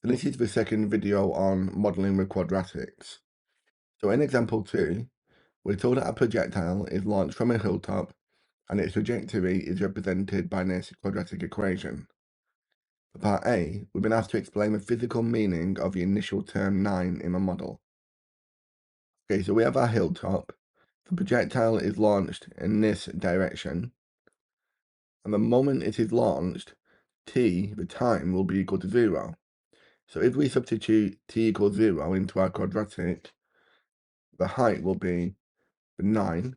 So this is the second video on modelling with quadratics. So in example 2, we're told that a projectile is launched from a hilltop and its trajectory is represented by this quadratic equation. For part A, we've been asked to explain the physical meaning of the initial term 9 in the model. Okay, so we have our hilltop. The projectile is launched in this direction, and the moment it is launched, t, the time, will be equal to 0. So if we substitute t equals 0 into our quadratic, the height will be 9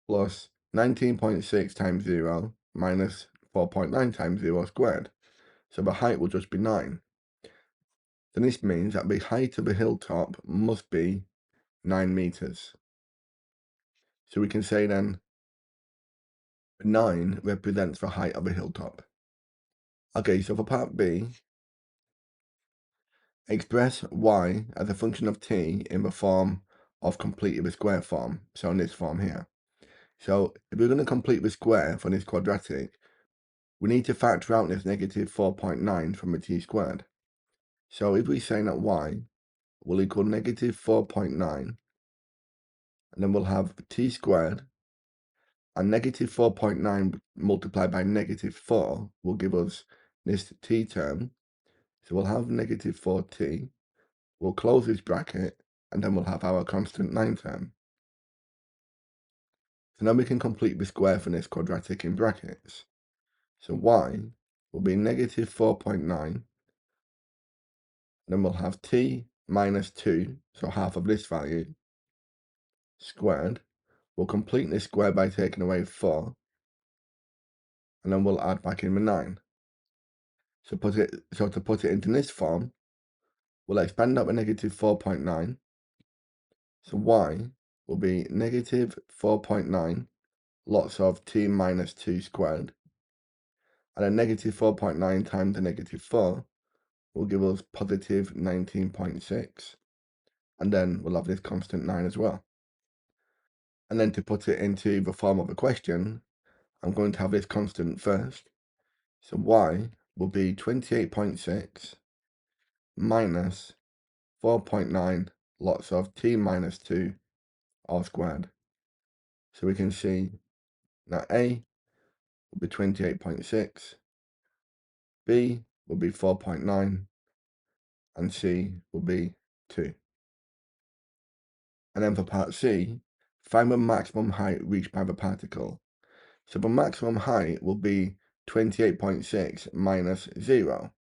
plus 19.6 times 0 minus 4.9 times 0 squared. So the height will just be 9. Then this means that the height of the hilltop must be 9 meters. So we can say then 9 represents the height of a hilltop. Okay, so for part B, express y as a function of t in the form of completed the square form. So in this form here. So if we're going to complete the square for this quadratic, we need to factor out this negative 4.9 from the t squared. So if we say that y will equal negative 4.9, and then we'll have t squared, and negative 4.9 multiplied by negative 4 will give us this t term. So we'll have negative 4t, we'll close this bracket, and then we'll have our constant 9 term. So now we can complete the square for this quadratic in brackets. So y will be negative 4.9, then we'll have t minus 2, so half of this value, squared. We'll complete this square by taking away 4, and then we'll add back in the 9. So to put it into this form, we'll expand out the negative 4.9. So y will be negative 4.9 lots of t minus 2 squared. And then negative 4.9 times the negative 4 will give us positive 19.6. And then we'll have this constant 9 as well. And then to put it into the form of a question, I'm going to have this constant first. So y will be 28.6 minus 4.9 lots of t minus 2 all squared. So we can see that A will be 28.6, B will be 4.9, and C will be 2. And then for part C, find the maximum height reached by the particle. So the maximum height will be 28.6 minus 0.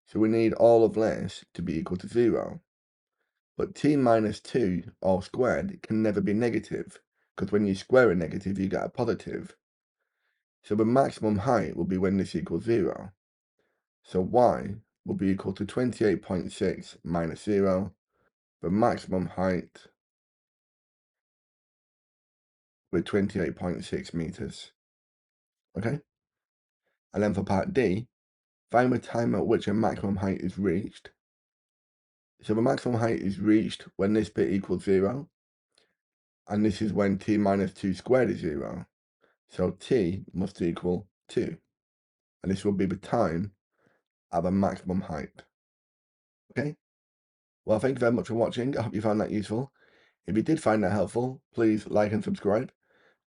So we need all of this to be equal to 0. But t minus 2 all squared can never be negative, because when you square a negative, you get a positive. So the maximum height will be when this equals 0. So y will be equal to 28.6 minus 0. The maximum height with 28.6 meters. Okay? And then for part D, find the time at which a maximum height is reached. So the maximum height is reached when this bit equals 0. And this is when t minus 2 squared is 0. So t must equal 2. And this will be the time at the maximum height. Okay? Well, thank you very much for watching. I hope you found that useful. If you did find that helpful, please like and subscribe.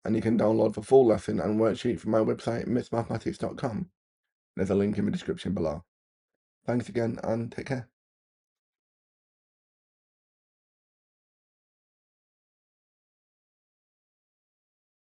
And you can download the full lesson and worksheet from my website, missmathematics.com. There's a link in the description below. Thanks again and take care.